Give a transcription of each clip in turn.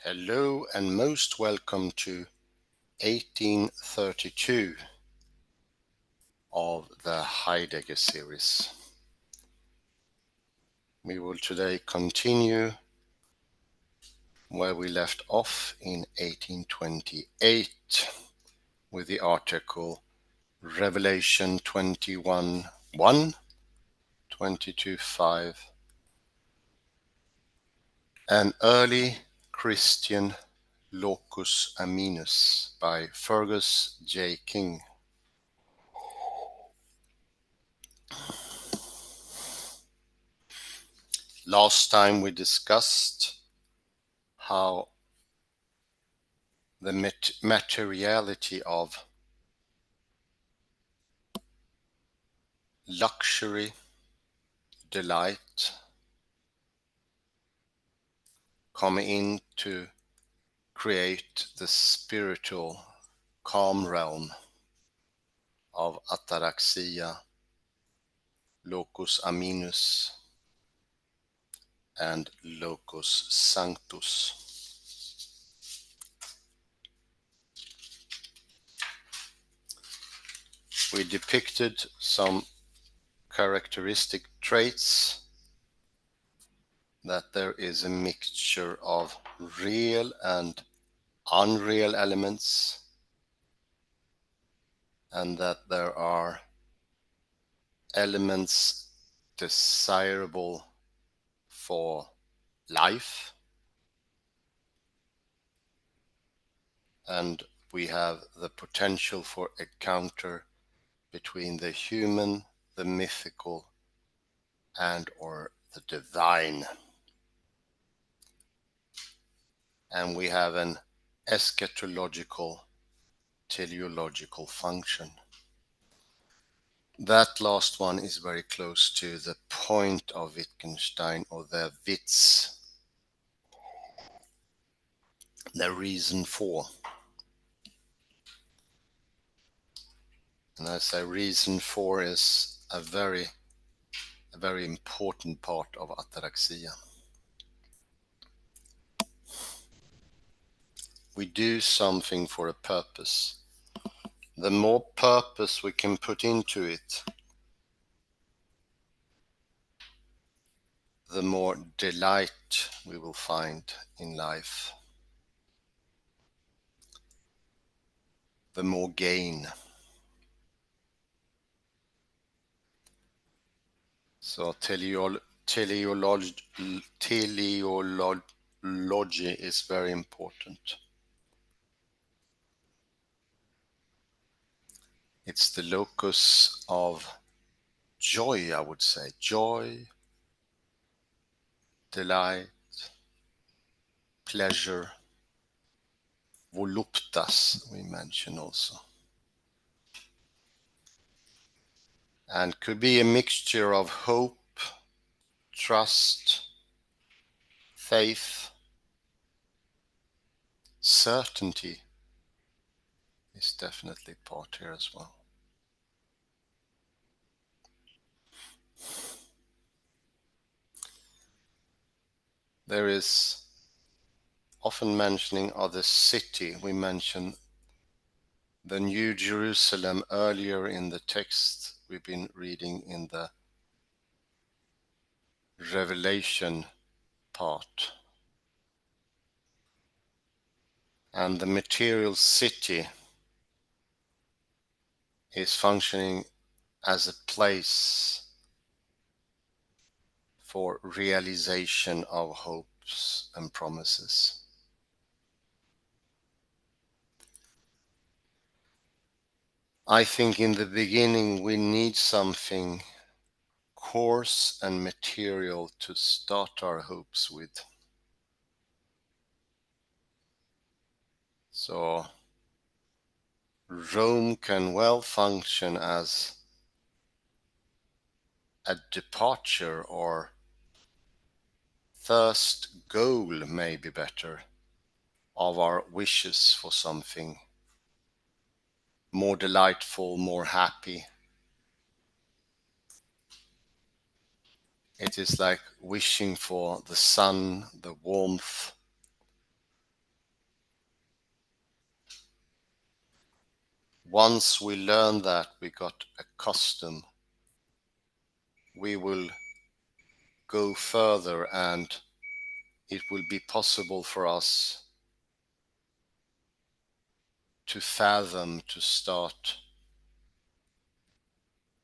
Hello and most welcome to 1832 of the Heidegger series. We will today continue where we left off in 1828 with the article Revelation 21:1, 22:5, an early Christian locus aminus by Fergus King. Last time we discussed how the materiality of luxury, delight, come in to create the spiritual calm realm of ataraxia, locus aminus, and locus sanctus. We depicted some characteristic traits, that there is a mixture of real and unreal elements, and that there are elements desirable for life, and we have the potential for encounter between the human, the mythical, and or the divine. And we have an eschatological, teleological function. That last one is very close to the point of Wittgenstein, or the Witz, the reason for. And I say reason for is a very important part of ataraxia. We do something for a purpose. The more purpose we can put into it, the more delight we will find in life, the more gain. So teleology is very important. It's the locus of joy, I would say. Joy, delight, pleasure, voluptas we mention also. And could be a mixture of hope, trust, faith, certainty is definitely part here as well. There is often mentioning of the city. We mention the New Jerusalem earlier in the text we've been reading in the Revelation part. And the material city is functioning as a place for realization of hopes and promises. I think in the beginning we need something coarse and material to start our hopes with. So Rome can well function as a departure, or first goal, maybe better, of our wishes for something more delightful, more happy. It is like wishing for the sun, the warmth, once we learn that, we got accustomed, we will go further and it will be possible for us to fathom, to start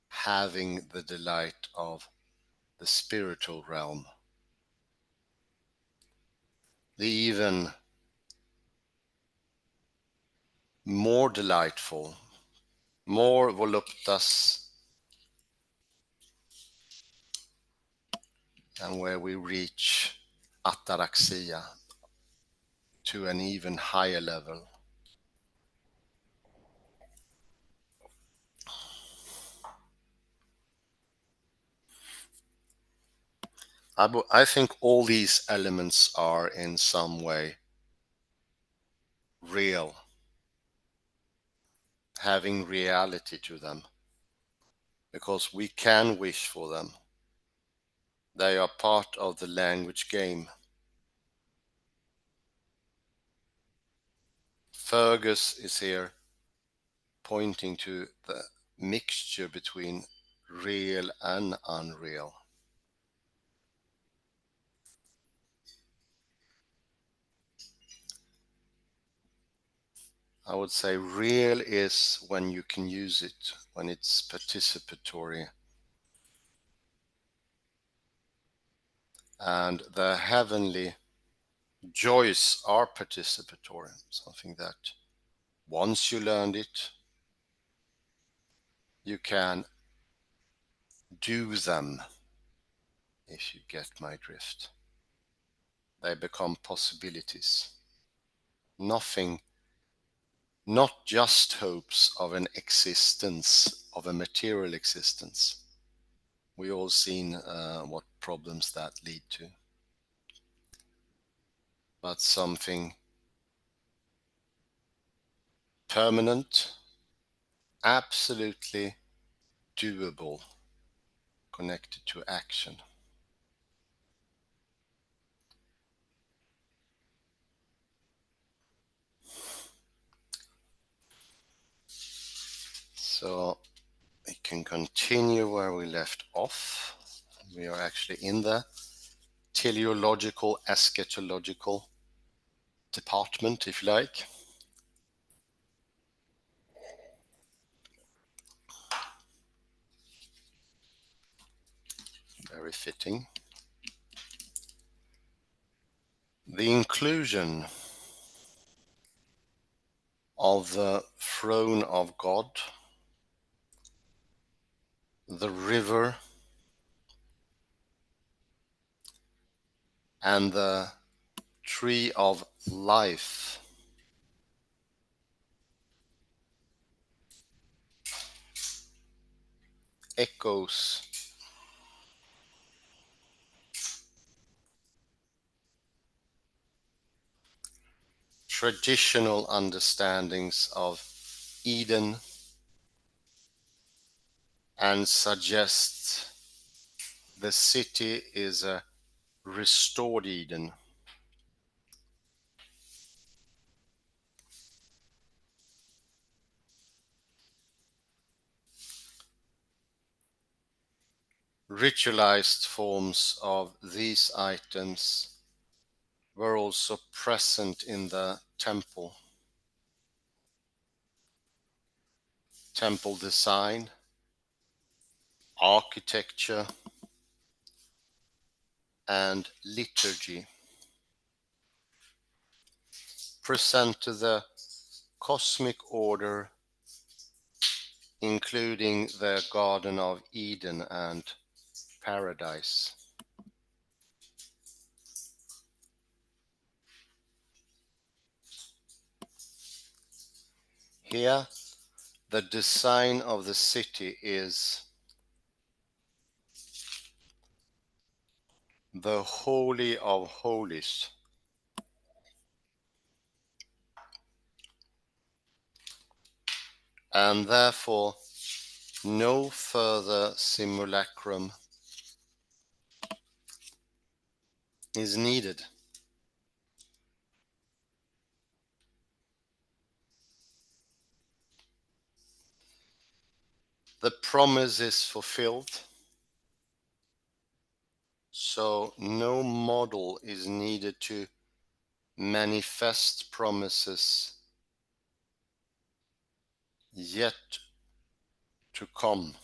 having the delight of the spiritual realm, the even more delightful, more voluptas, and where we reach ataraxia to an even higher level. I think all these elements are in some way real, having reality to them, because we can wish for them. They are part of the language game. Fergus is here pointing to the mixture between real and unreal. I would say real is when you can use it, when it's participatory. And the heavenly joys are participatory, something that once you learned it, you can do them, if you get my drift. They become possibilities. Nothing, not just hopes of an existence, of a material existence. We all seen what problems that lead to. But something permanent, absolutely doable, connected to action. So we can continue where we left off. We are actually in the teleological, eschatological department, if you like. Very fitting. The inclusion of the throne of God, the river, and the tree of life echoes traditional understandings of Eden and suggests the city is a restored Eden. Ritualized forms of these items were also present in the temple. Temple design, architecture, and liturgy present to the cosmic order, including the Garden of Eden and Paradise. Here, the design of the city is the Holy of Holies, and therefore no further simulacrum is needed. The promise is fulfilled, so no model is needed to manifest promises yet to come.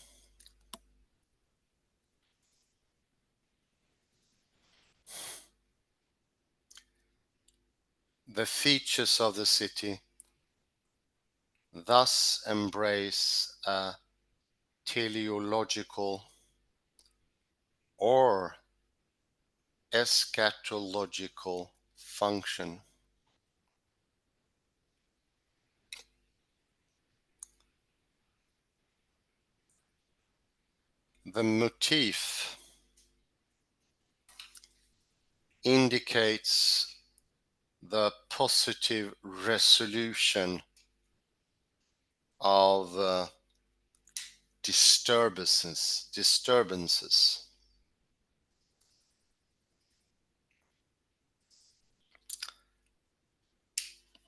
The features of the city thus embrace a teleological or eschatological function. The motif indicates the positive resolution of disturbances,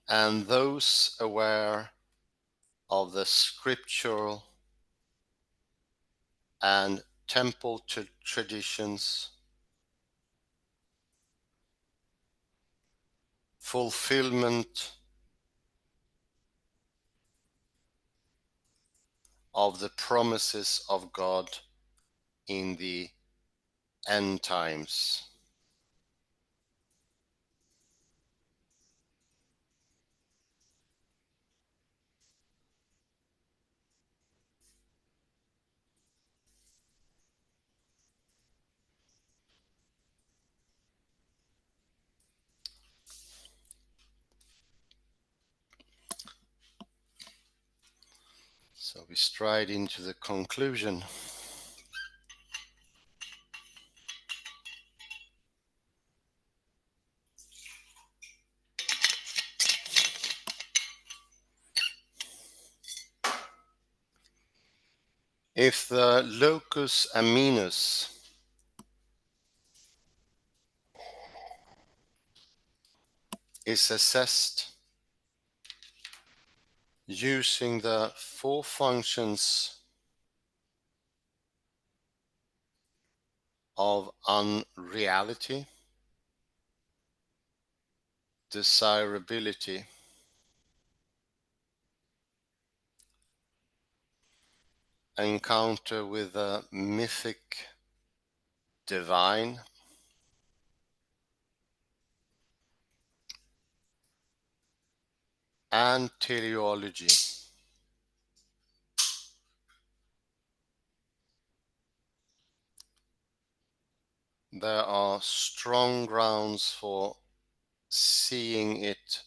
and those aware of the scriptural and temple traditions, fulfillment of the promises of God in the end times. So we stride into the conclusion. If the locus aminus is assessed using the four functions of unreality, desirability, encounter with the mythic divine, and teleology, there are strong grounds for seeing it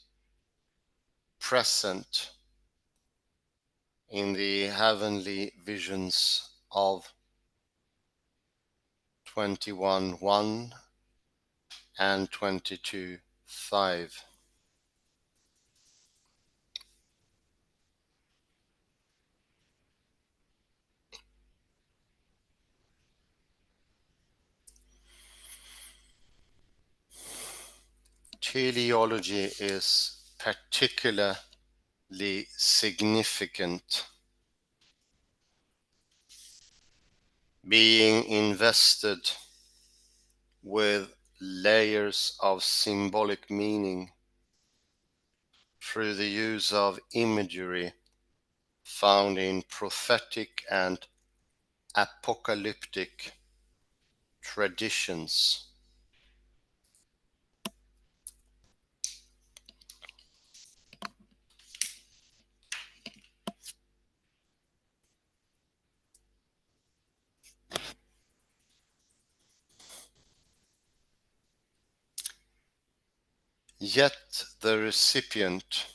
present in the heavenly visions of 21:1 and 22:5. Teleology is particularly significant, being invested with layers of symbolic meaning through the use of imagery found in prophetic and apocalyptic traditions. Yet the recipient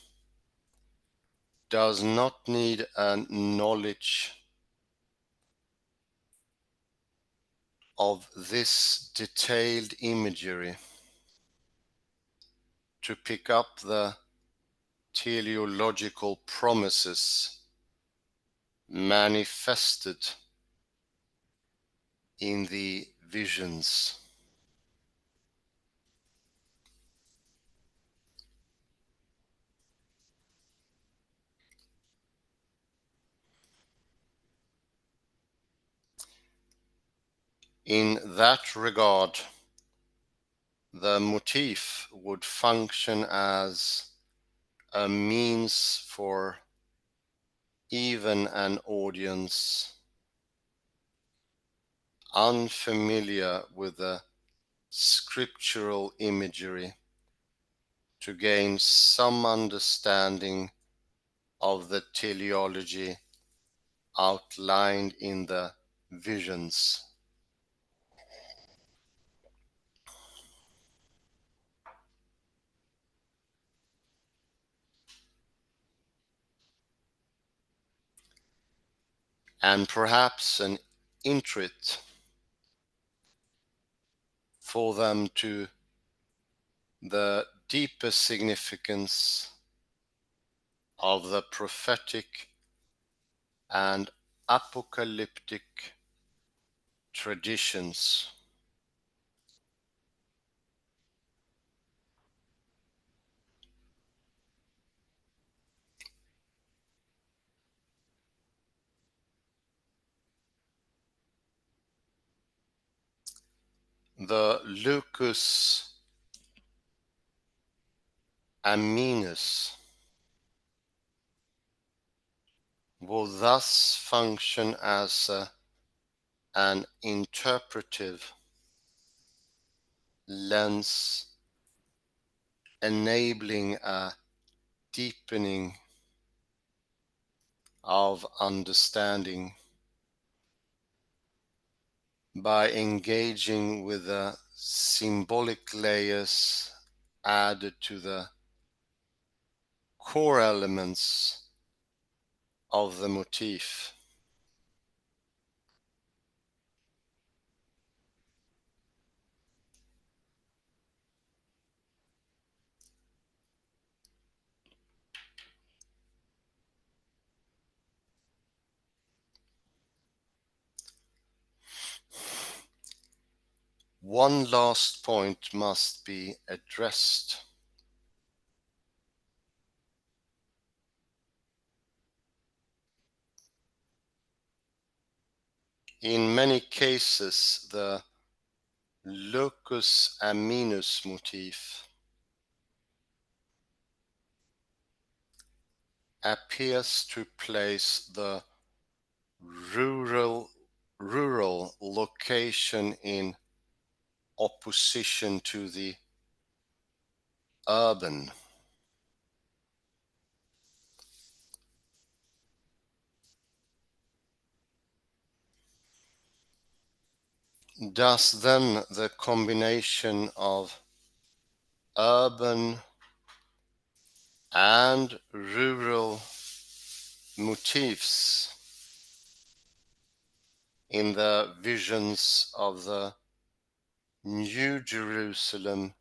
does not need a knowledge of this detailed imagery to pick up the teleological promises manifested in the visions. In that regard, the motif would function as a means for even an audience unfamiliar with the scriptural imagery to gain some understanding of the teleology outlined in the visions. And perhaps an introit for them to the deeper significance of the prophetic and apocalyptic traditions. The lucus aminus will thus function as an interpretive lens, enabling a deepening of understanding by engaging with the symbolic layers added to the core elements of the motif. One last point must be addressed. In many cases, the lucus aminus motif appears to place the rural location in opposition to the urban. Does then the combination of urban and rural motifs in the visions of the New Jerusalem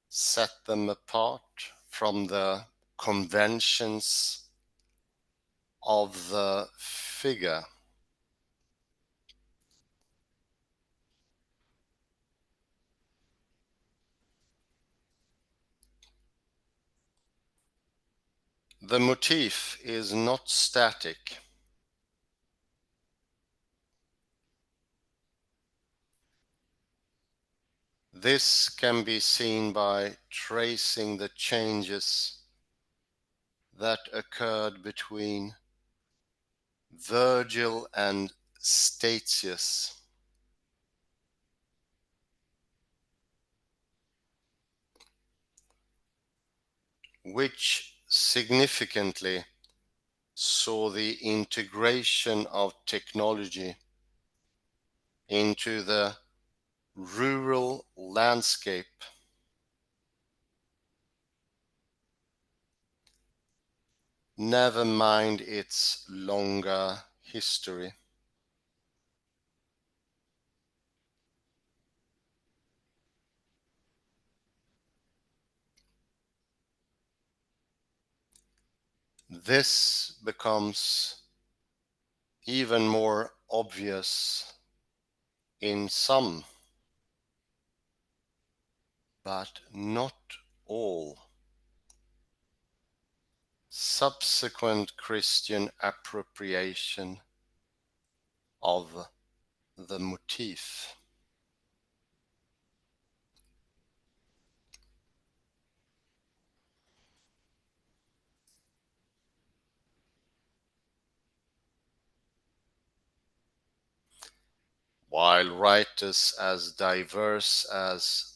set them apart from the conventions of the figure? The motif is not static. This can be seen by tracing the changes that occurred between Virgil and Statius. Which significantly saw the integration of technology into the rural landscape, never mind its longer history. This becomes even more obvious in some, but not all, subsequent Christian appropriation of the motif. While writers as diverse as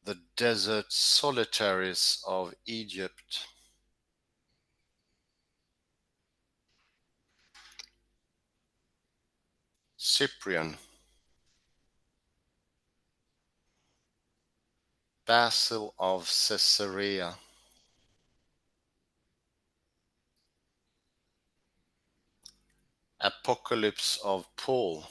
the desert solitaries of Egypt, Cyprian, Basil of Caesarea, Apocalypse of Paul,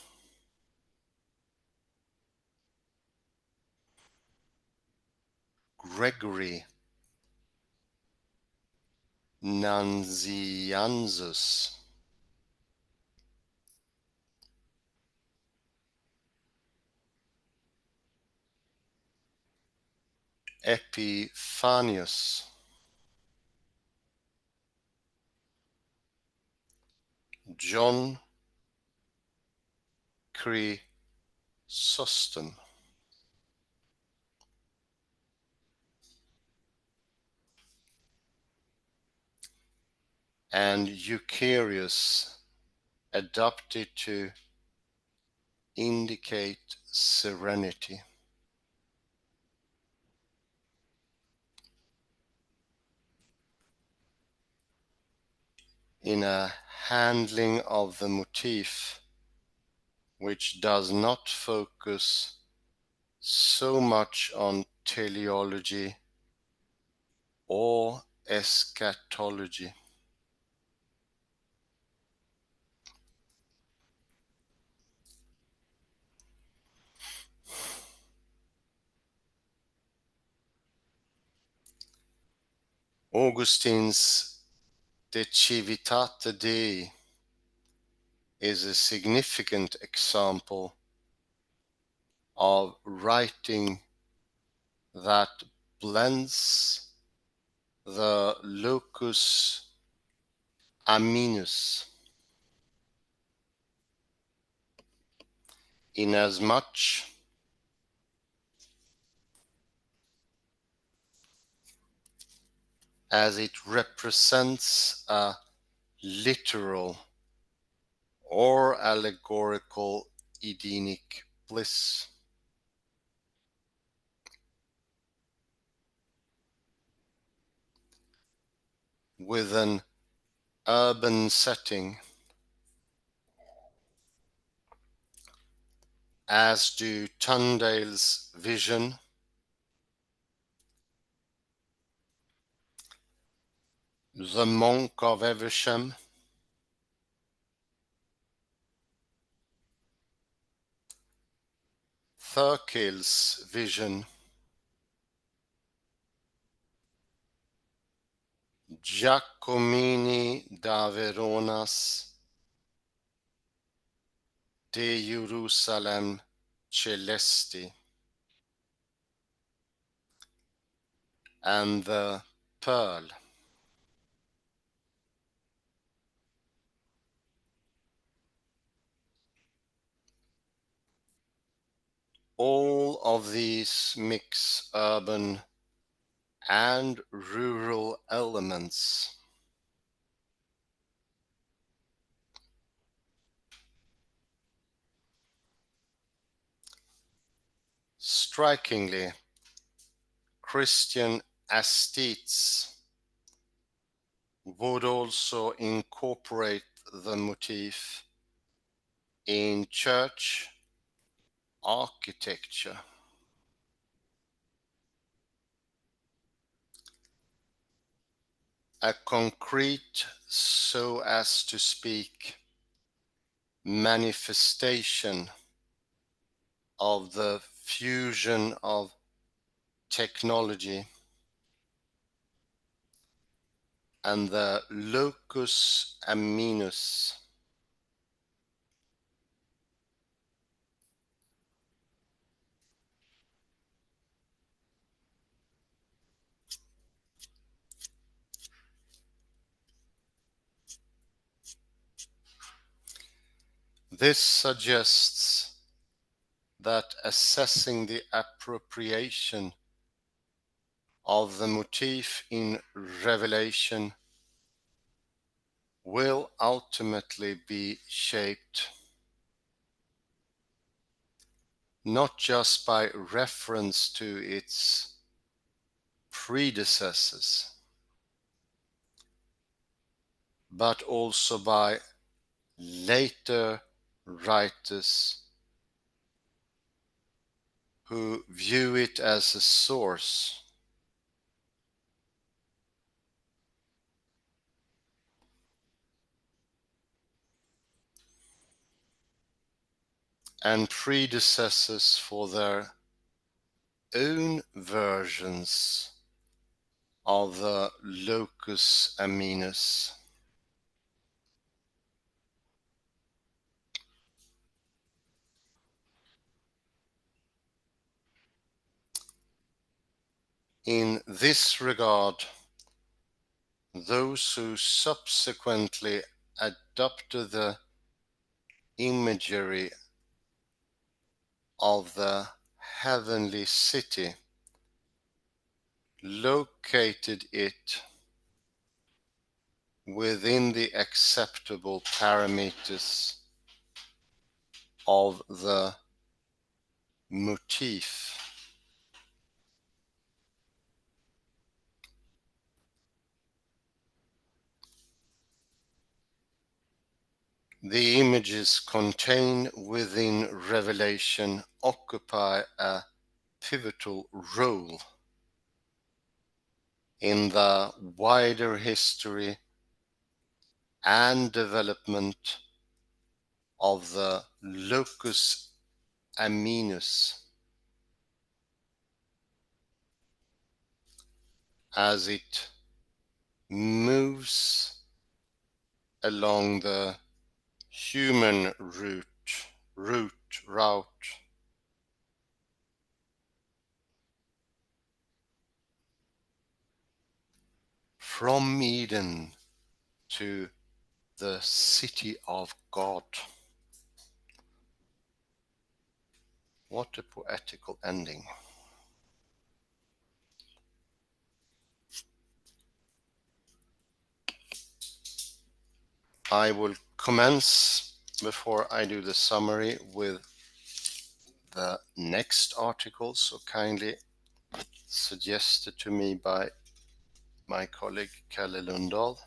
Gregory Nazianzus, Epiphanius, John Chrysostom, and Eucharius, adopted to indicate serenity. In a handling of the motif which does not focus so much on teleology or eschatology. Augustine's De Civitate Dei is a significant example of writing that blends the locus aminus, inasmuch as it represents a literal or allegorical Edenic bliss, with an urban setting, as do Tyndale's vision, the Monk of Evesham, Thurkell's vision, Giacomini da Verona's De Jerusalem Celesti, and the Pearl. All of these mix urban and rural elements. Strikingly, Christian aesthetes would also incorporate the motif in church architecture. A concrete, so as to speak, manifestation of the fusion of technology and the locus aminus. This suggests that assessing the appropriation of the motif in Revelation will ultimately be shaped not just by reference to its predecessors, but also by later writers who view it as a source and predecessors for their own versions of the locus aminus. In this regard, those who subsequently adopted the imagery of the heavenly city located it within the acceptable parameters of the motif. The images contained within Revelation occupy a pivotal role in the wider history and development of the locus aminus as it moves along the human route from Eden to the city of God. What a poetical ending. I will commence, before I do the summary, with the next article, so kindly suggested to me by my colleague Kalle Lundahl,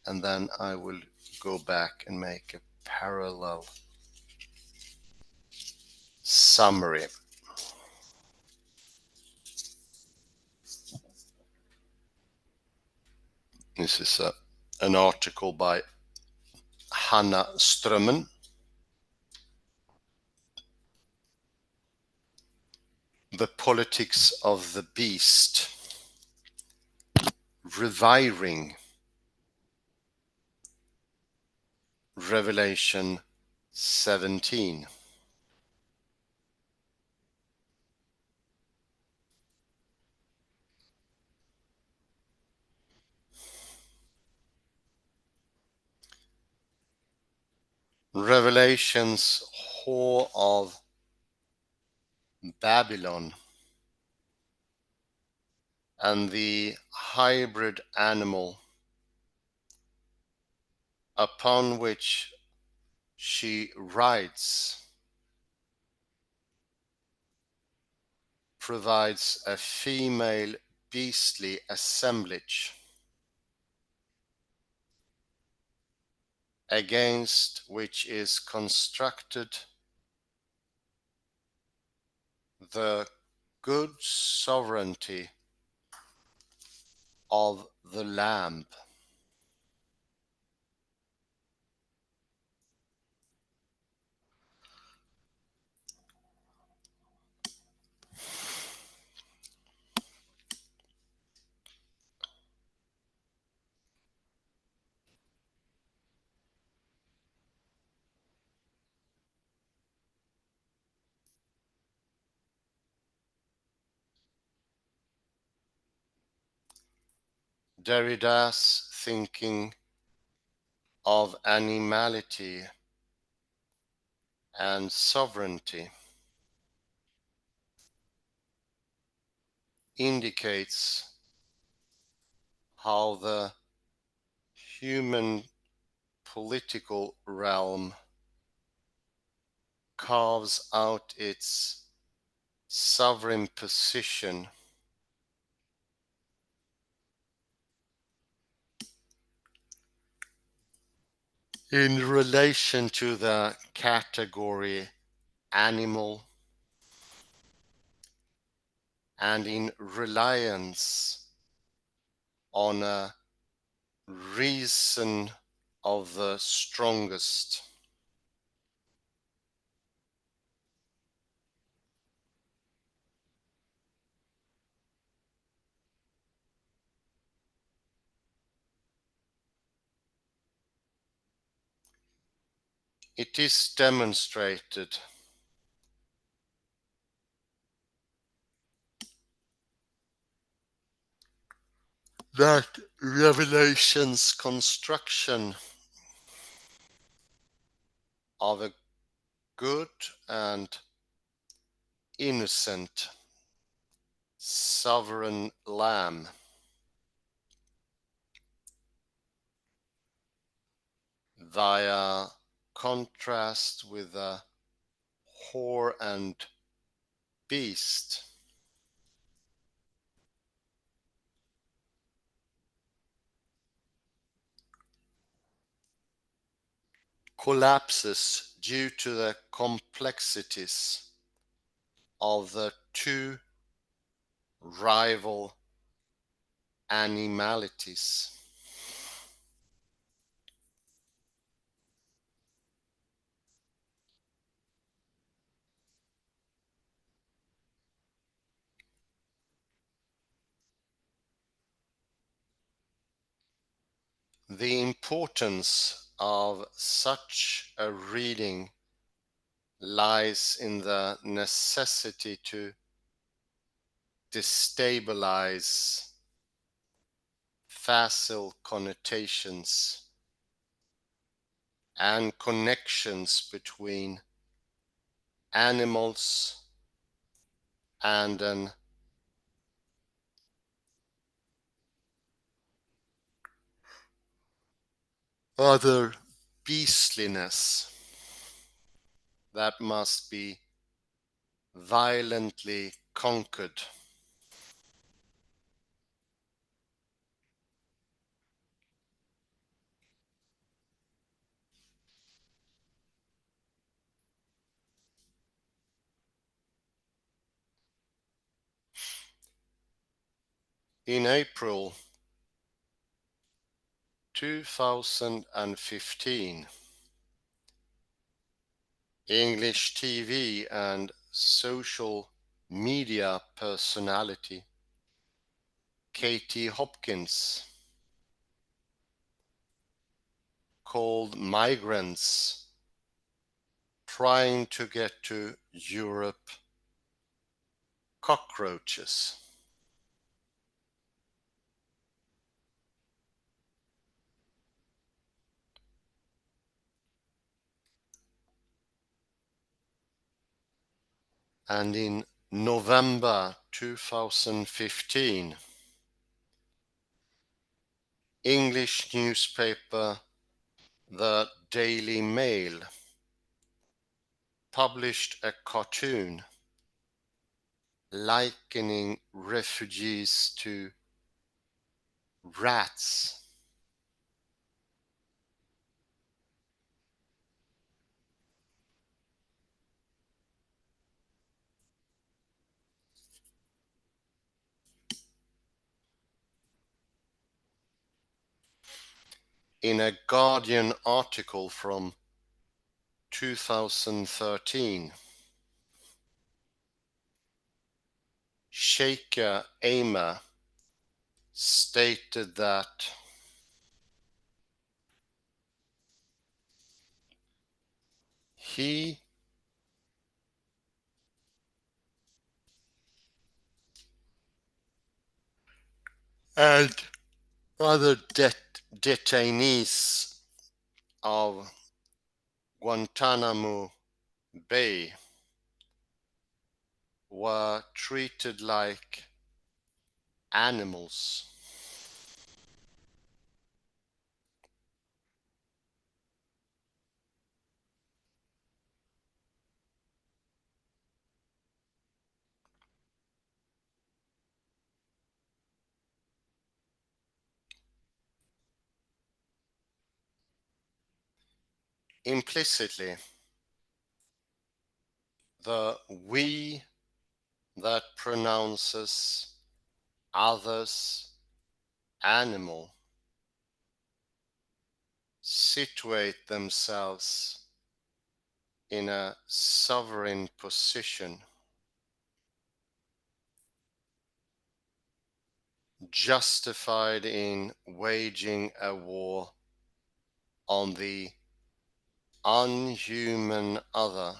and then I will go back and make a parallel summary. This is an article by Hanna Strømmen. The Politics of the Beast. Rewiring. Revelation 17. Revelation's whore of Babylon and the hybrid animal upon which she rides provides a female beastly assemblage against which is constructed the good sovereignty of the Lamb. Derrida's thinking of animality and sovereignty indicates how the human political realm carves out its sovereign position in relation to the category animal and in reliance on a reason of the strongest. It is demonstrated that Revelation's construction of a good and innocent sovereign lamb via contrast with the whore and beast collapses due to the complexities of the two rival animalities. The importance of such a reading lies in the necessity to destabilize facile connotations and connections between animals and an other beastliness that must be violently conquered. In April 2015, English TV and social media personality Katie Hopkins called migrants trying to get to Europe cockroaches. And in November 2015, English newspaper The Daily Mail published a cartoon likening refugees to rats. In a Guardian article from 2013, Shaker Amer stated that he and other detainees of Guantanamo Bay were treated like animals. Implicitly, the we that pronounces others animal situate themselves in a sovereign position, justified in waging a war on the unhuman other.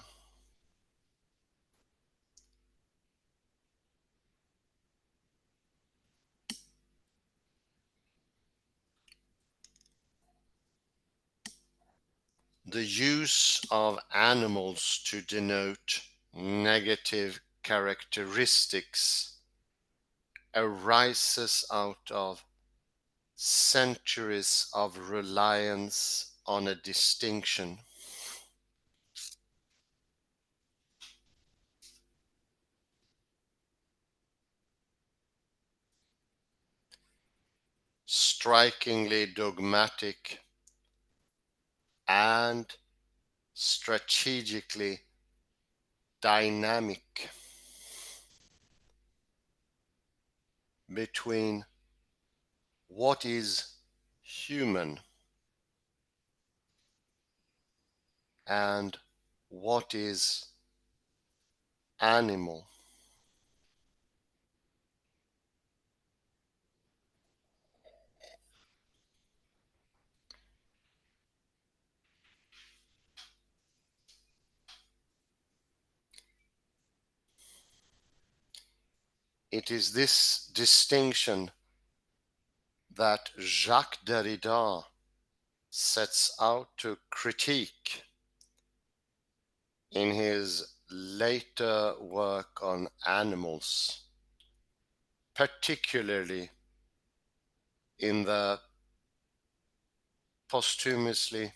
The use of animals to denote negative characteristics arises out of centuries of reliance on a distinction. Strikingly dogmatic and strategically dynamic between what is human and what is animal. It is this distinction that Jacques Derrida sets out to critique in his later work on animals, particularly in the posthumously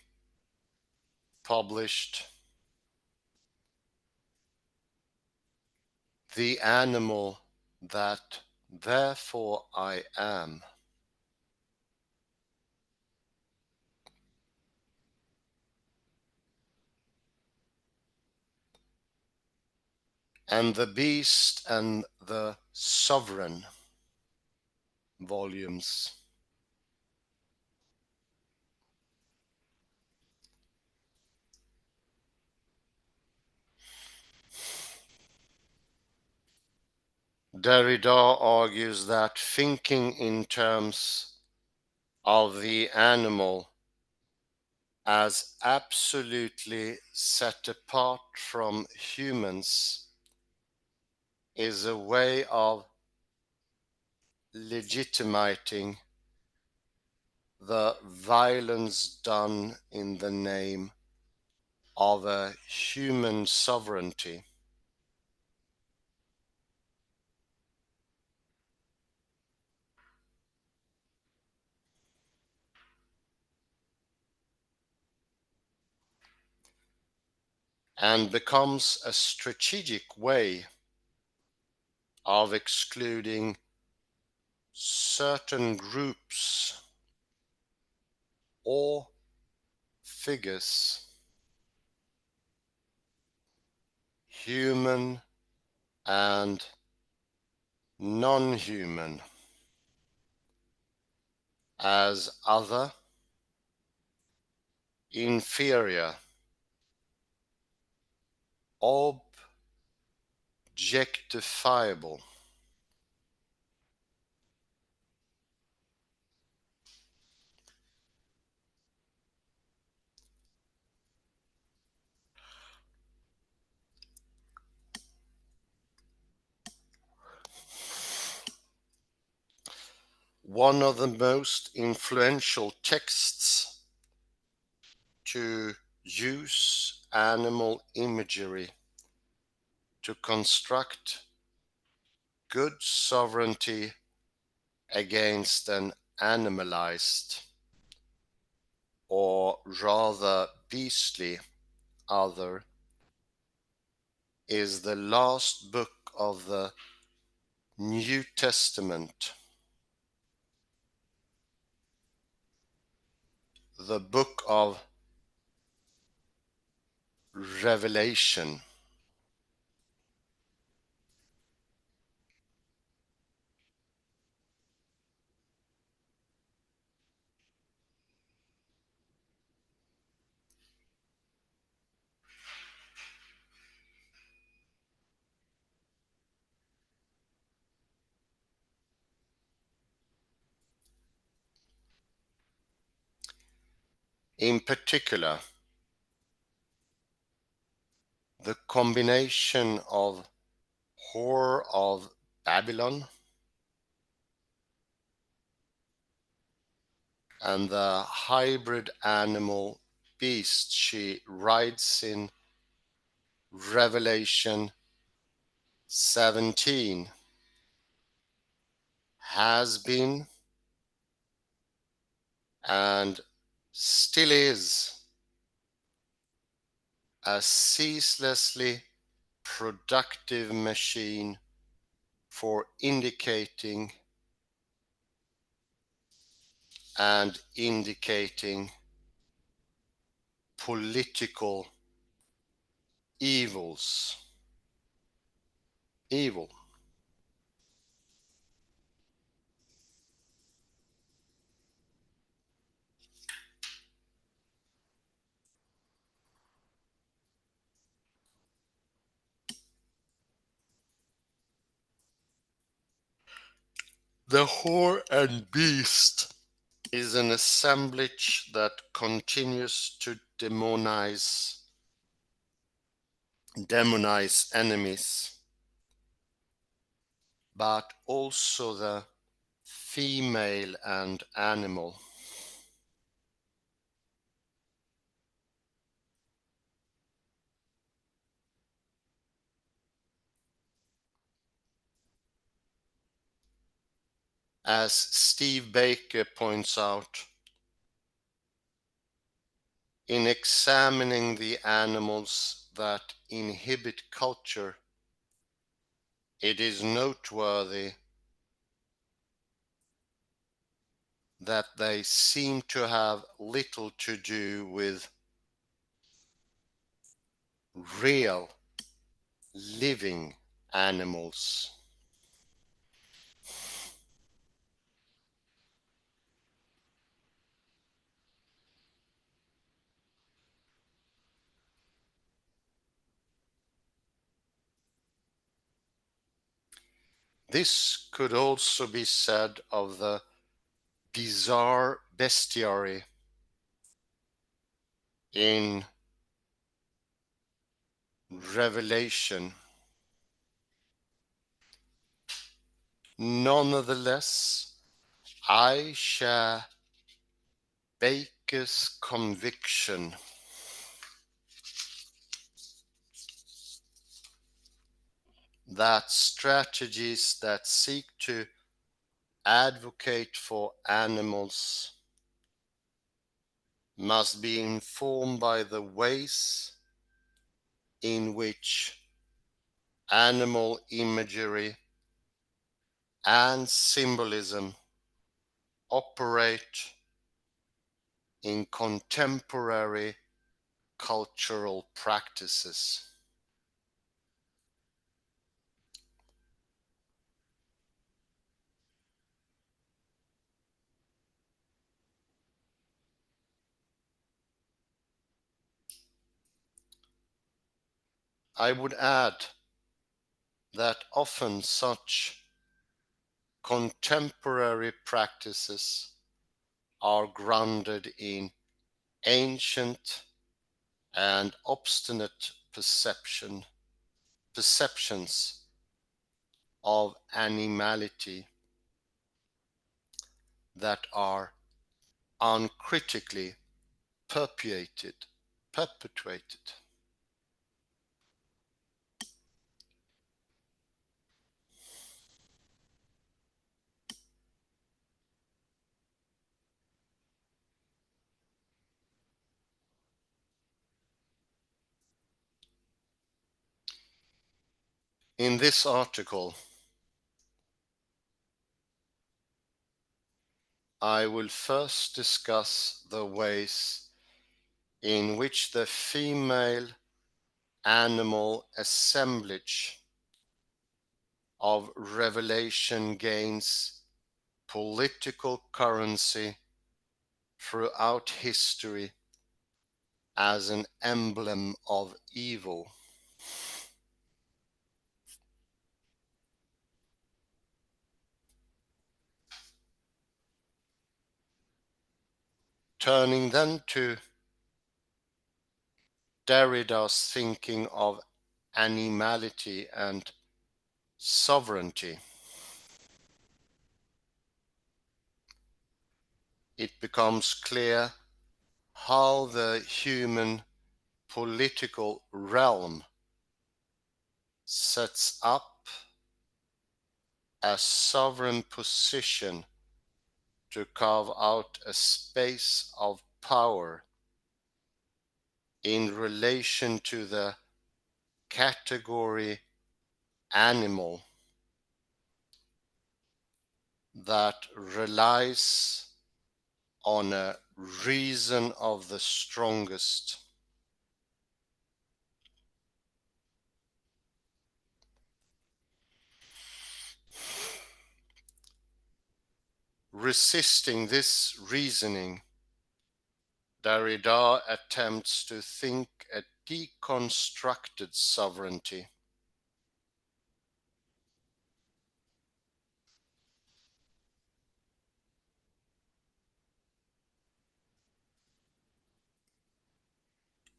published The Animal That Therefore I Am. And The Beast and the Sovereign volumes. Derrida argues that thinking in terms of the animal as absolutely set apart from humans is a way of legitimating the violence done in the name of a human sovereignty. And becomes a strategic way of excluding certain groups or figures, human and non-human, as other, inferior, objectifiable. One of the most influential texts to use animal imagery to construct good sovereignty against an animalized, or rather beastly, other, is the last book of the New Testament, the book of Revelation. In particular, the combination of Whore of Babylon and the hybrid animal beast she rides in Revelation 17 has been and still is a ceaselessly productive machine for indicating political evil. The whore and beast is an assemblage that continues to demonize enemies, but also the female and animal. As Steve Baker points out, in examining the animals that inhibit culture, it is noteworthy that they seem to have little to do with real living animals. This could also be said of the bizarre bestiary in Revelation. Nonetheless, I share Baker's conviction that strategies that seek to advocate for animals must be informed by the ways in which animal imagery and symbolism operate in contemporary cultural practices. I would add that often such contemporary practices are grounded in ancient and obstinate perceptions of animality that are uncritically perpetuated perpetuated. In this article, I will first discuss the ways in which the female animal assemblage of revelation gains political currency throughout history as an emblem of evil. Turning then to Derrida's thinking of animality and sovereignty, it becomes clear how the human political realm sets up a sovereign position to carve out a space of power in relation to the category animal that relies on a reason of the strongest. Resisting this reasoning, Derrida attempts to think a deconstructed sovereignty.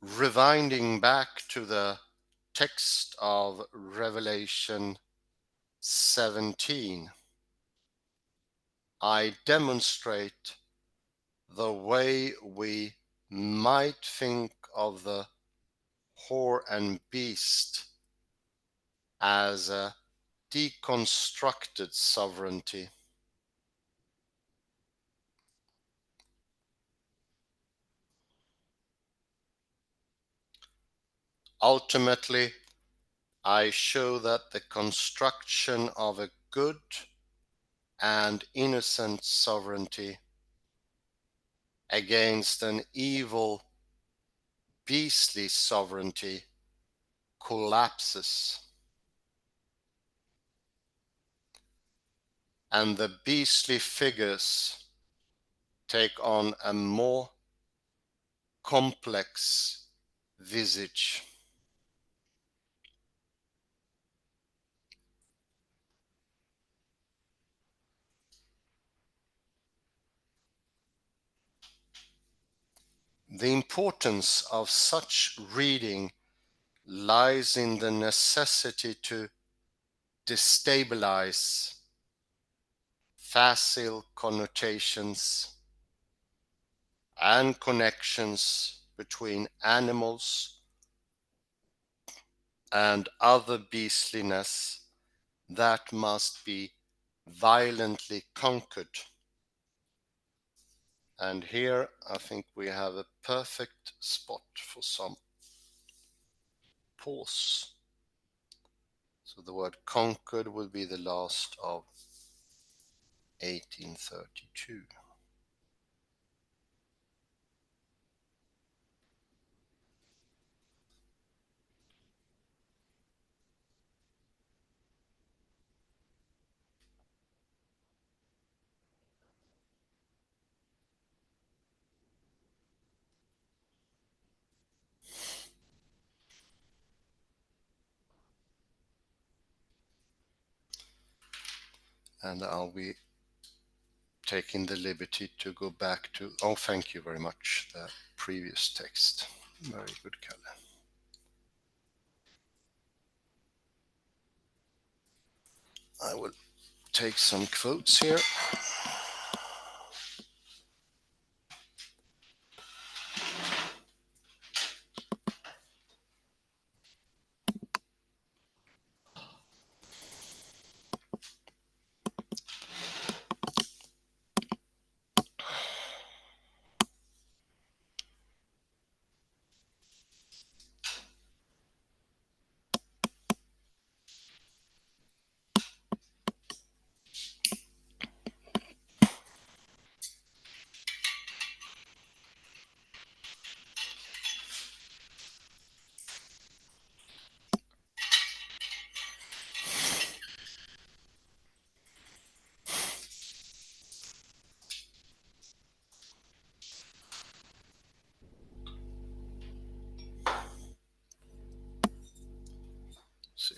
Rewinding back to the text of Revelation 17, I demonstrate the way we might think of the whore and beast as a deconstructed sovereignty. Ultimately, I show that the construction of a good and innocent sovereignty against an evil, beastly sovereignty collapses, and the beastly figures take on a more complex visage. The importance of such reading lies in the necessity to destabilize facile connotations and connections between animals and other beastliness that must be violently conquered. And here I think we have a perfect spot for some pause. So the word conquered will be the last of 1832. And I'll be taking the liberty to go back to, oh, thank you very much, the previous text. Very good, Kalle. I will take some quotes here.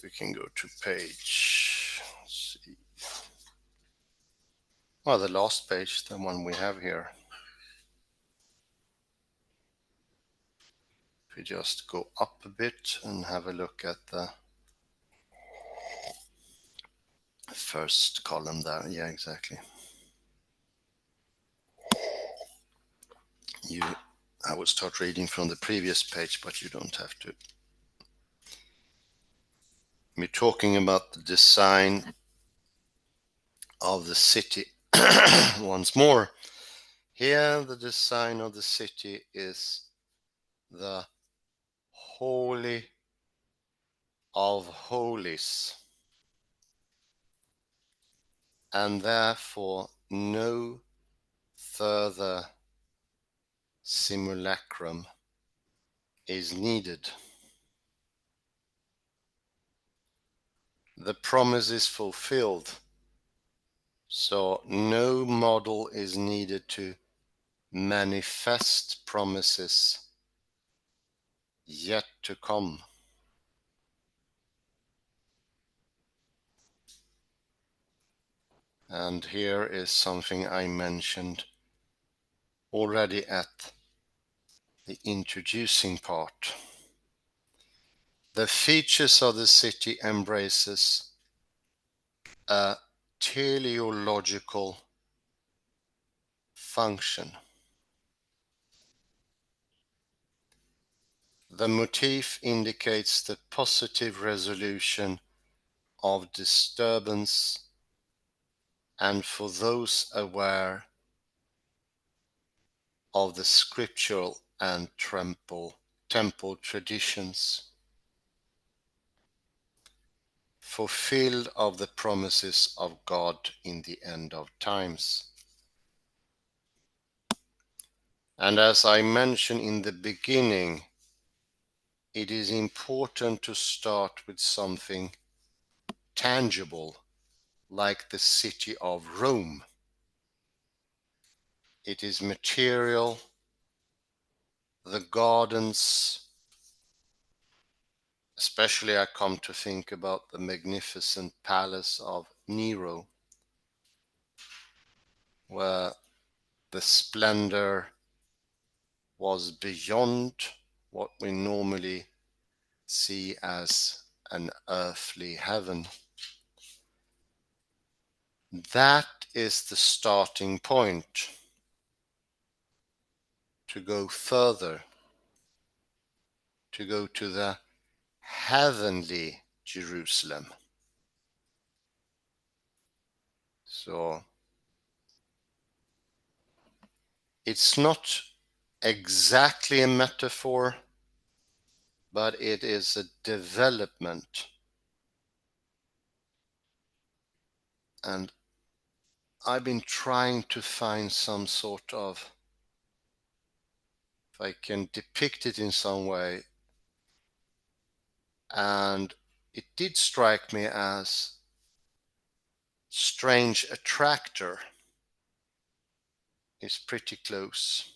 we can go to page, let's see. Well, the last page, the one we have here. If we just go up a bit and have a look at the first column there. Yeah, exactly. I would start reading from the previous page, but you don't have to. We're talking about the design of the city once more. Here, the design of the city is the Holy of Holies, and therefore no further simulacrum is needed. The promise is fulfilled, so no model is needed to manifest promises yet to come. And here is something I mentioned already at the introducing part. The features of the city embraces a teleological function. The motif indicates the positive resolution of disturbance, and for those aware of the scriptural and temple traditions, fulfilled of the promises of God in the end of times. And as I mentioned in the beginning, it is important to start with something tangible, like the city of Rome. It is material, the gardens, especially I come to think about the magnificent palace of Nero, where the splendor was beyond what we normally see as an earthly heaven. That is the starting point to go further, to go to the heavenly Jerusalem. So it's not exactly a metaphor, but it is a development. And I've been trying to find some sort of, if I can depict it in some way, and it did strike me as strange attractor is pretty close.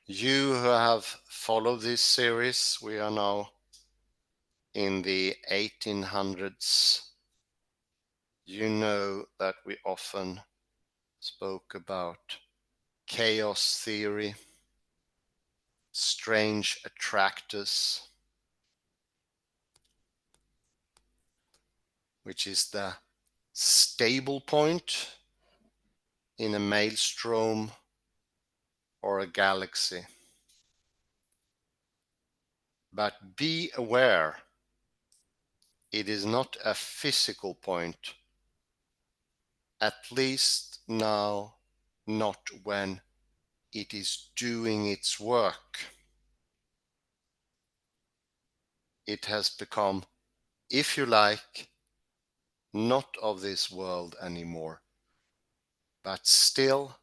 You who have followed this series, we are now in the 1800s. You know that we often spoke about chaos theory, strange attractors, which is the stable point in a maelstrom or a galaxy. But be aware, it is not a physical point, at least now not when it is doing its work. It has become, if you like, not of this world anymore, but still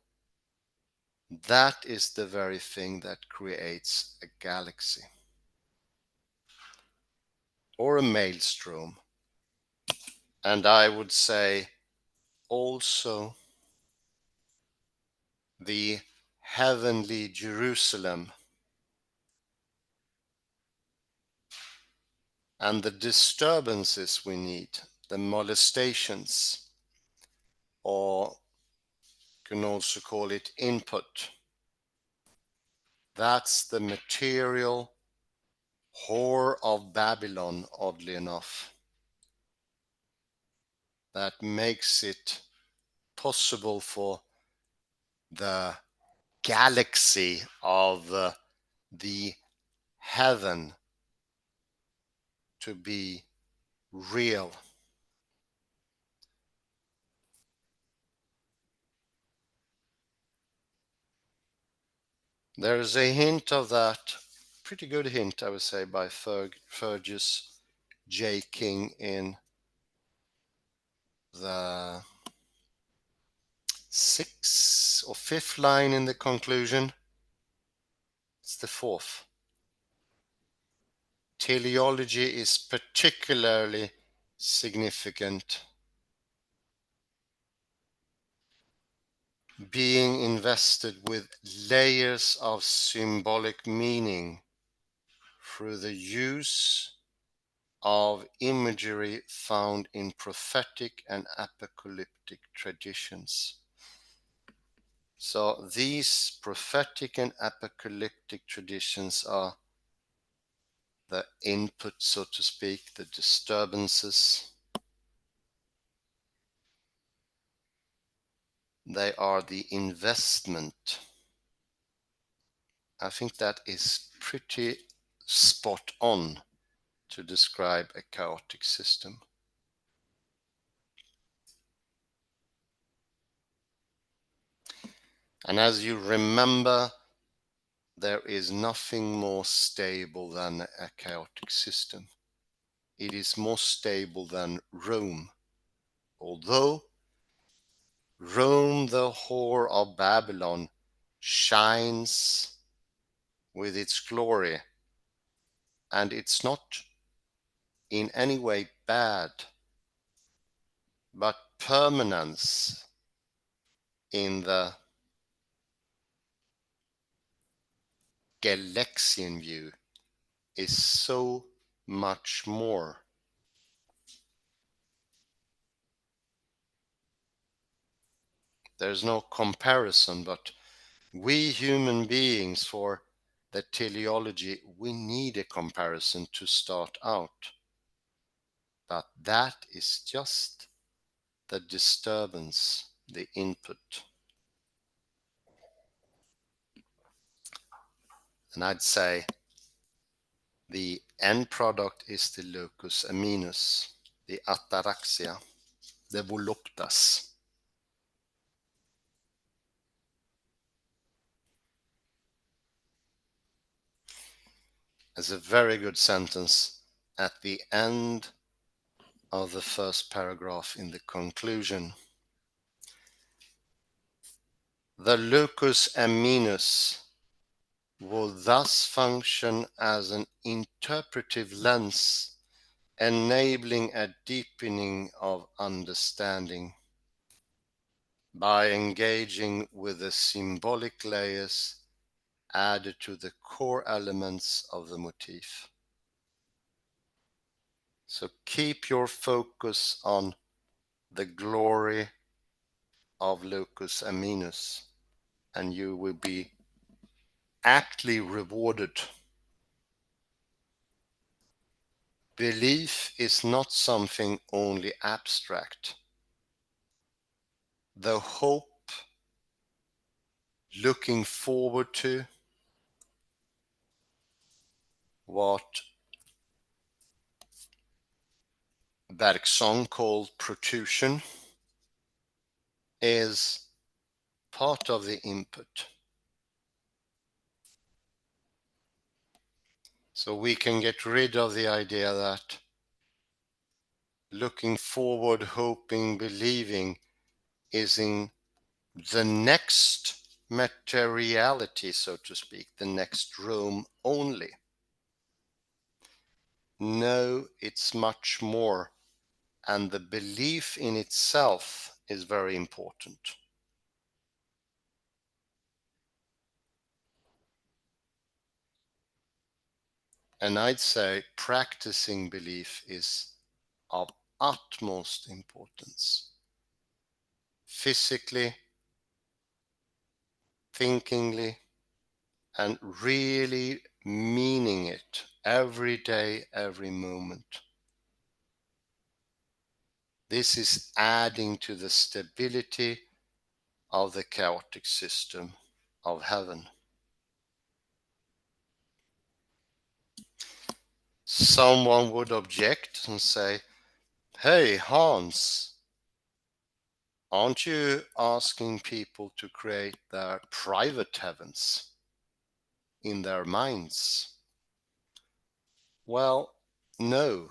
that is the very thing that creates a galaxy or a maelstrom. And I would say also the heavenly Jerusalem And the disturbances we need, the molestations, or you can also call it input, that's the material whore of Babylon, oddly enough, that makes it possible for the galaxy of the heaven to be real. There's a hint of that, pretty good hint, I would say, by Fergus King in the sixth or fifth line in the conclusion. It's the fourth. Teleology is particularly significant, being invested with layers of symbolic meaning through the use of imagery found in prophetic and apocalyptic traditions. So these prophetic and apocalyptic traditions are the input, so to speak, the disturbances. They are the investment. I think that is pretty spot on to describe a chaotic system. And as you remember, there is nothing more stable than a chaotic system. It is more stable than Rome. Although Rome, the whore of Babylon, shines with its glory, and it's not in any way bad, but permanence in the Galaxian view is so much more. There's no comparison, but we human beings, for the teleology, we need a comparison to start out. But that is just the disturbance, the input. And I'd say the end product is the locus aminus, the ataraxia, the voluptas. There's a very good sentence at the end of the first paragraph in the conclusion. The locus aminus will thus function as an interpretive lens, enabling a deepening of understanding by engaging with the symbolic layers added to the core elements of the motif. So keep your focus on the glory of locus aminus, and you will be aptly rewarded. Belief is not something only abstract. The hope, looking forward to, what Bergson called protrusion, is part of the input. So we can get rid of the idea that looking forward, hoping, believing is in the next materiality, so to speak, the next room only. No, it's much more, and the belief in itself is very important. And I'd say practicing belief is of utmost importance. Physically, thinkingly, and really meaning it every day, every moment. This is adding to the stability of the chaotic system of heaven. Someone would object and say, "Hey, Hans, aren't you asking people to create their private heavens in their minds?" Well, no.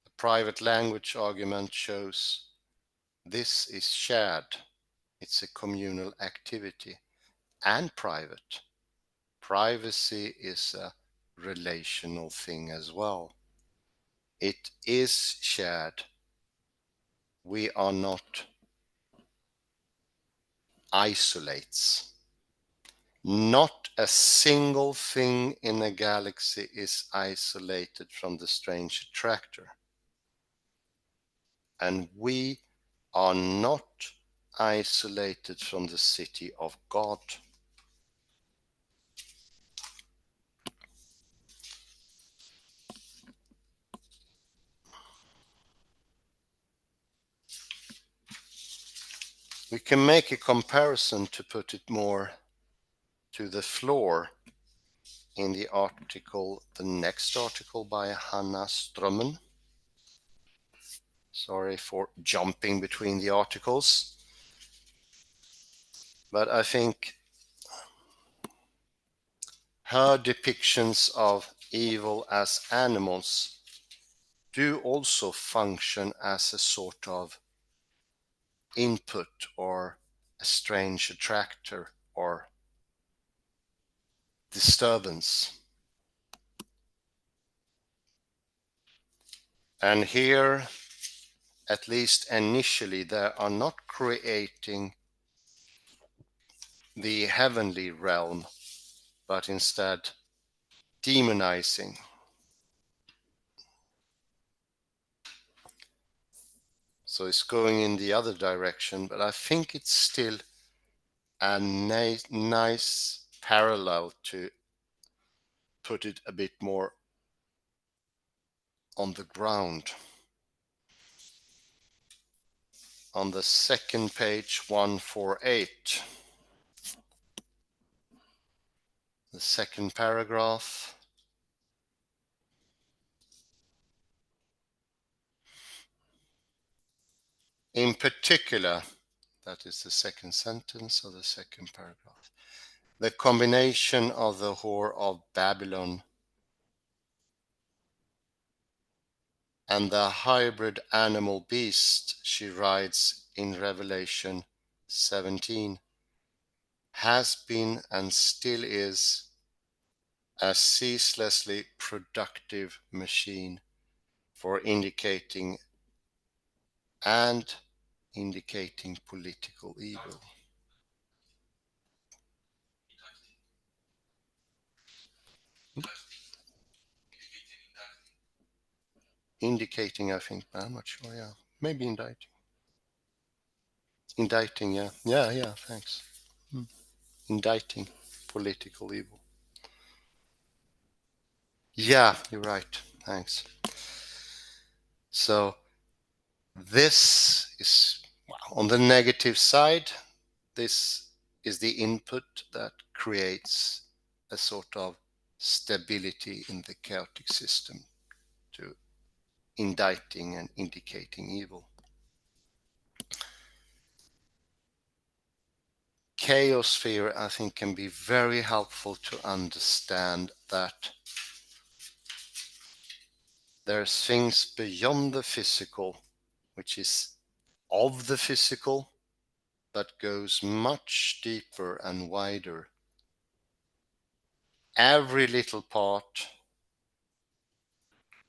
The private language argument shows this is shared. It's a communal activity and private. Privacy is a relational thing as well. It is shared. We are not isolates. Not a single thing in a galaxy is isolated from the strange attractor. And we are not isolated from the city of God. We can make a comparison to put it more to the floor in the article, the next article by Hanna Strømmen. Sorry for jumping between the articles, but I think her depictions of evil as animals do also function as a sort of input or a strange attractor or disturbance. And here, at least initially, they are not creating the heavenly realm, but instead demonizing. So it's going in the other direction, but I think it's still a nice parallel to put it a bit more on the ground. On the second page, 148, the second paragraph. In particular, that is the second sentence of the second paragraph. The combination of the whore of Babylon and the hybrid animal beast she rides in Revelation 17 has been and still is a ceaselessly productive machine for indicating political evil. Indicating, I think, but I'm not sure, yeah. Maybe indicting. Indicting, yeah. Yeah, thanks. Indicting political evil. Yeah, you're right. Thanks. So this is, well, on the negative side, this is the input that creates a sort of stability in the chaotic system to indicting and indicating evil. Chaosphere, I think, can be very helpful to understand that there's things beyond the physical, which is of the physical, but goes much deeper and wider. Every little part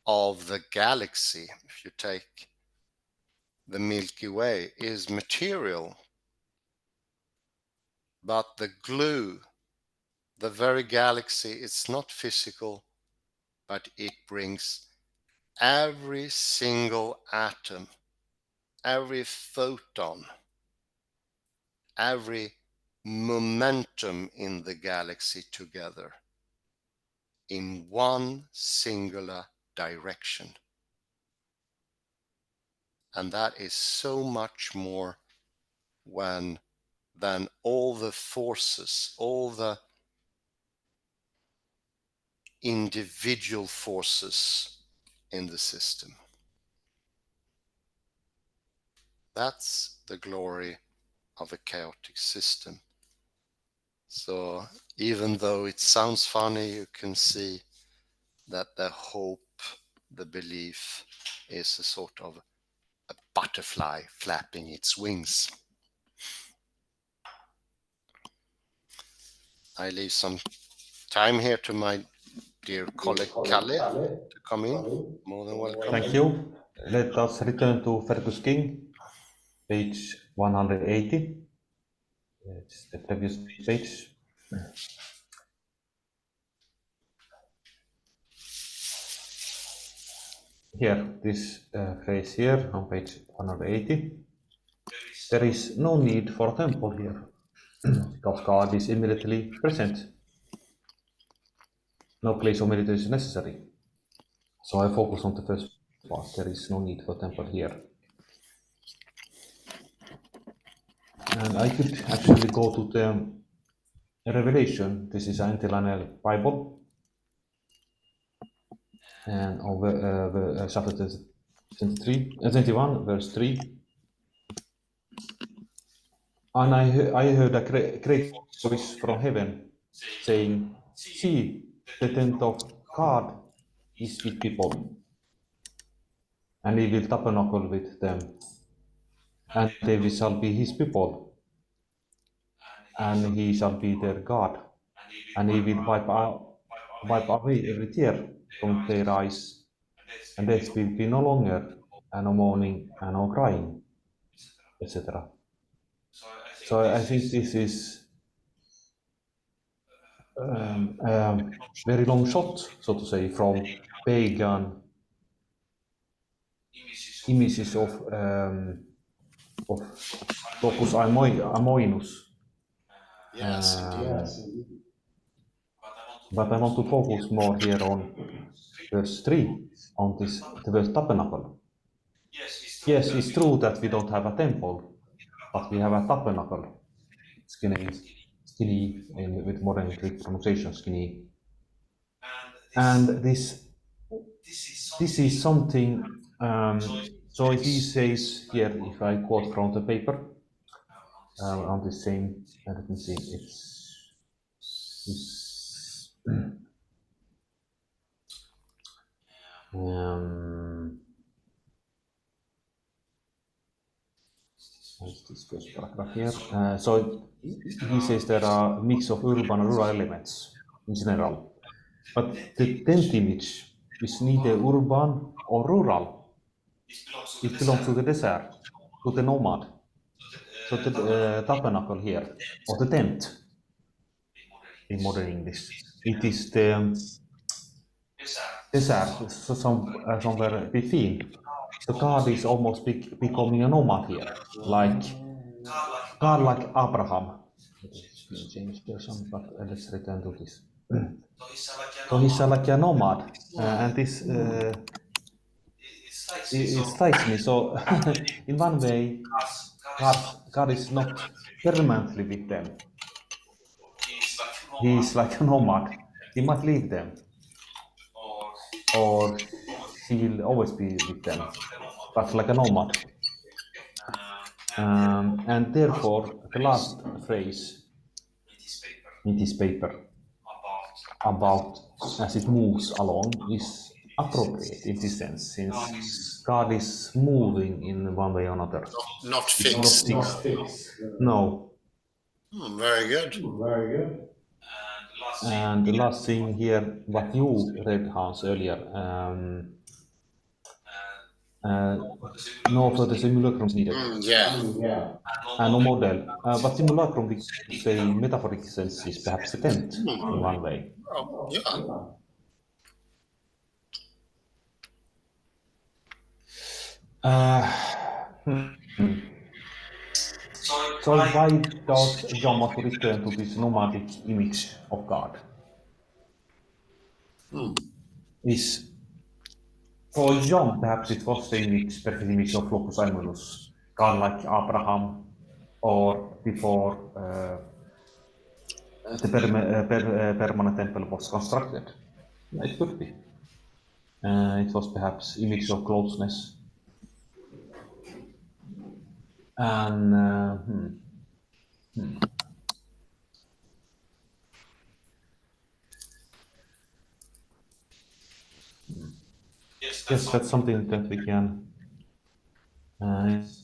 of the galaxy, if you take the Milky Way, is material, but the glue The very galaxy, it's not physical, but it brings every single atom, every photon, every momentum in the galaxy together in one singular direction. And that is so much more than all the forces, all the individual forces in the system. That's the glory of a chaotic system. So even though it sounds funny, you can see that the hope, the belief, is a sort of a butterfly flapping its wings. I leave some time here to my dear colleague Kalle to come in. More than welcome. Thank you. Let us return to Fergus King, page 180. It's the previous page. Here, this phrase here on page 180. There is no need for a temple here, because God is immediately present. No place of meditation is necessary. So I focus on the first part. There is no need for a temple here. And I could actually go to the Revelation. This is an interlinear Bible. And over chapter 21, verse 3. And I heard a great voice from heaven saying, "See, the tent of God is with people, and he will tabernacle with them, and they shall be his people, and he shall be their God, and he will wipe away every tear from their eyes, and death will be no longer, and no mourning, and no crying," etc. So I think this is very long shot, so to say, from pagan images of locus amoenus. Yes, But I want to focus more here on verse 3, on the word tabernacle. Yes, it's true that we don't have a temple, but we have a tabernacle, skinny with modern Greek pronunciation, skinny. And this is something, so he says here, if I quote from the paper, on the same, let me see, it's what's this first paragraph here? So he says there are a mix of urban and rural elements in general, but the tent image is neither urban or rural. It belongs to the desert, to the nomad. So the tabernacle here, or the tent in modern English, it is the desert, so somewhere between. So God is almost becoming a nomad here, like God, like Abraham. It's been changed or something, but let's return to this. So he's like a nomad, and this it strikes me. So in one way, God is not permanently with them. He is like a nomad. He might leave them, or he will always be with them, but like a nomad. And therefore, the last phrase in this paper about as it moves along is appropriate in this sense, since God is moving in one way or another. not It's not fixed. fixed. No. Very good. And the last thing here, what you read, Hans, earlier, No further simulacrum is needed. Yeah. And no model. But simulacrum, we could say metaphoric sense is perhaps a tent in one way. Oh, yeah. So why does John want to return to this nomadic image of God? Is for John, perhaps it was the image, perfect image of locus aemulus, God like Abraham, or before the permanent temple was constructed. It could be. It was perhaps image of closeness. And yes, that's something that we can.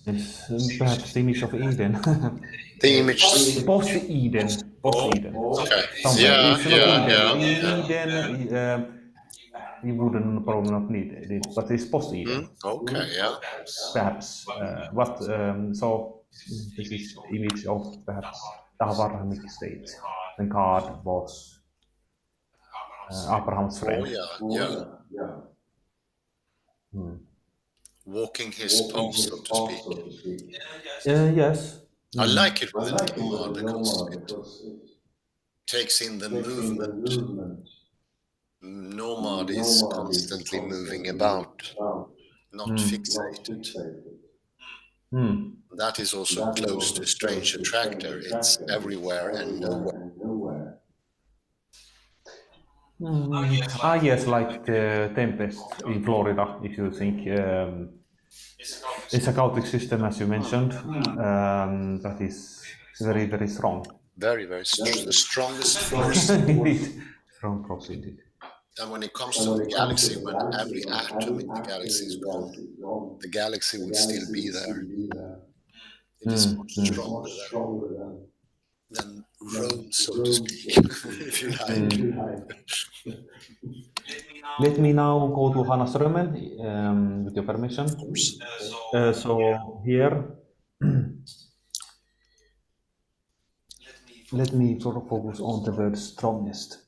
It's perhaps the image of Eden. The image. Post-Eden. Post-Eden. Okay. Somewhere. Yeah, It's not yeah, Eden. yeah, In yeah. Eden, you wouldn't probably not need it, but it's post-Eden. Okay, yeah. Perhaps. So this is image of perhaps the Abrahamic state when God was Abraham's Oh, friend. yeah, yeah. Walking his path, so to speak. Yes. I like it with the nomad because it takes in the movement. Nomad is constantly moving about, not fixated. That is also close to strange attractor. It's everywhere and nowhere. Yes, like the tempest in Florida, if you think it's a chaotic system, as you mentioned, that is very, very strong. Very, very the strongest force. Indeed, strong cross indeed. And when it comes to the galaxy, when every atom in the galaxy is gone, the galaxy would still be there. It is much stronger than Rome, so to speak, if you like. Let me now go to Hanna Strømmen, with your permission. So here, let me sort of focus on the word strongest.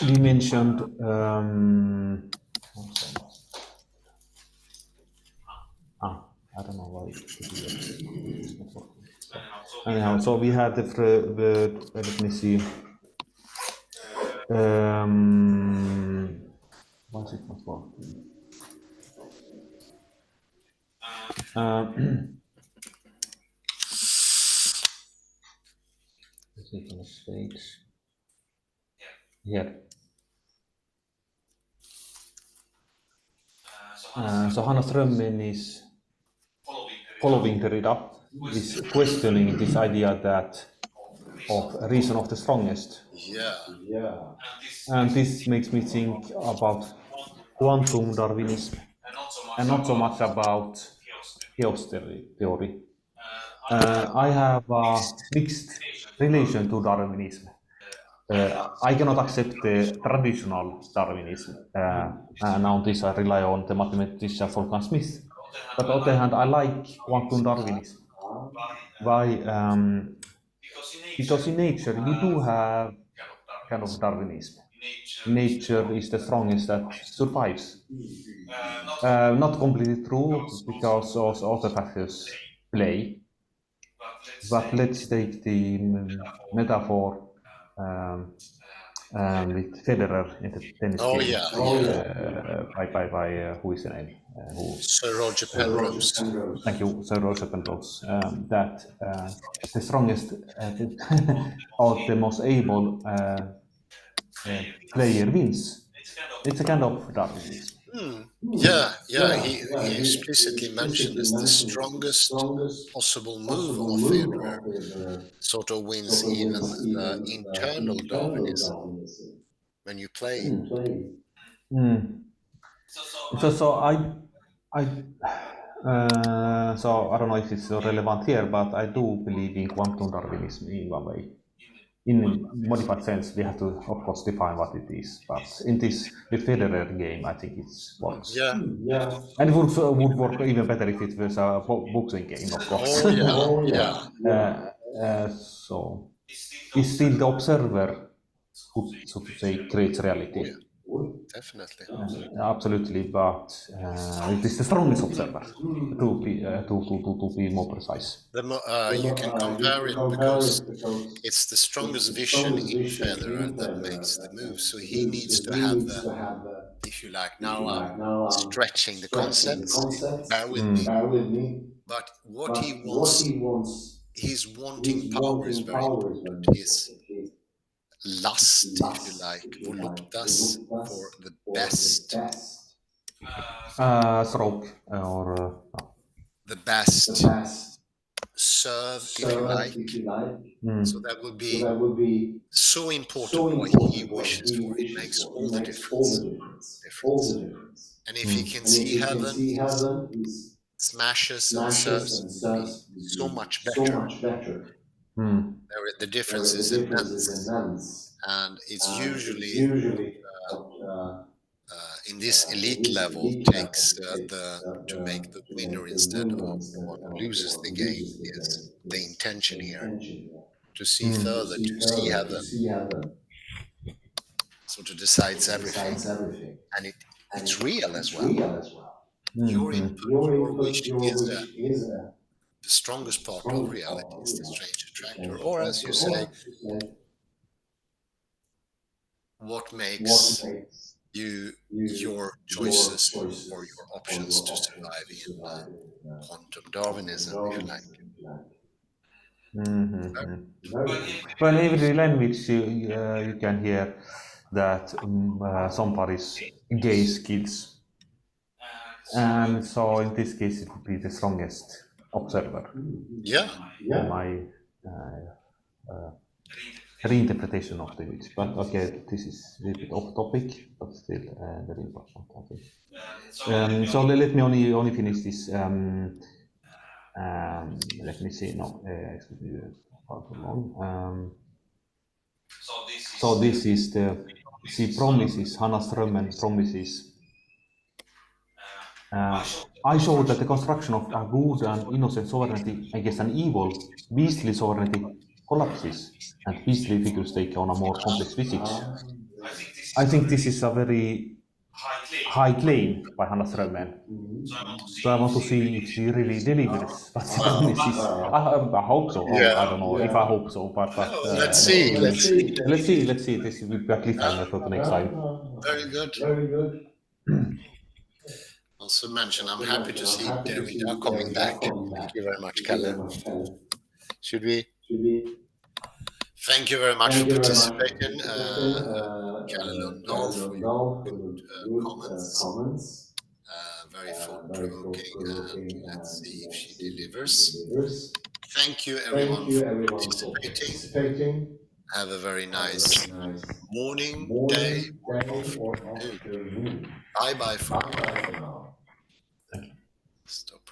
We mentioned I don't know why it's not working. Anyhow, so we had the word, let me see. Why is it not working? Is it on the stage? Here. So Hanna Strømmen is following Derrida, is questioning this idea that of reason of the strongest. Yeah. And this makes me think about quantum Darwinism and not so much about chaos theory. I have a mixed relation to Darwinism. I cannot accept the traditional Darwinism. And on this I rely on the mathematician Wolfgang Smith. But on the other hand, I like quantum Darwinism. Why? Because in nature you do have kind of Darwinism. Nature is the strongest that survives. Not completely true, because also other factors play. But let's take the metaphor with Federer in the tennis Oh, game. yeah. By who is the name? Sir Roger Penrose. Thank you, Sir Roger Penrose. That the strongest or the most able player wins. It's a kind of Darwinism. Yeah. He explicitly mentioned this. The strongest possible move of Federer sort of wins even the internal Darwinism when you play. So I don't know if it's relevant here, but I do believe in quantum Darwinism in one way. in modified sense, we have to, of course, define what it is. But in this with Federer game, I think it works. Yeah. Yeah. And it would work even better if it was a boxing game, of course. Oh yeah. Oh, Yeah. so is still the observer who, so to say, creates Oh reality. yeah. Definitely. Absolutely, but it is the strongest observer, to be more precise. You can compare it because it's the strongest vision in Federer that makes the move. So he needs to have the, if you like, now I'm stretching the concepts. Bear with me. But what he wants, his wanting power is very important. His lust, if you like, voluptas for the best, Stroke or the best serve, if you like. So that will be so important what he wishes for. It makes all the difference. And if he can see heaven, he smashes and serves, it will be so much better. The difference is immense, and it's usually what in this elite level takes the to make the winner instead of the one who loses the game is the intention here to see further, to see heaven, so to decides everything, and it's real as well. Your input, your wish is the strongest part of reality is the strange attractor, or as you say, what makes you your choices or your options to survive in quantum Darwinism, if you like. well, in every language you can hear that somebody's gaze kids, and so in this case it would be the strongest observer. Yeah, My reinterpretation of the image. But okay, this is a little bit off topic, but still very important, I think. So let me only finish this. Let me see. No, excuse me, far too long. So this is the she promises. Hannah Strømmen promises. I show that the construction of a good and innocent sovereignty against an evil, beastly sovereignty collapses, and beastly figures take on a more complex visage. I think this is a very high claim by Hannah Strömmen. So I want to see if she really delivers what she well, promises. I hope so. Oh, I yeah. don't know if I hope so, but No, let's see, let's see. let's see. This will be a cliffhanger for the next time. Very good. Also mention, I'm happy to see Derrida coming back. Thank you very much, Kalle. Should we? Thank you very much for participating, Kalle Lundahl, for your good comments. Very thought-provoking, and let's see if she delivers. Thank you, everyone, for participating. Have a very nice morning, day, or afternoon. Bye bye for now. Stop.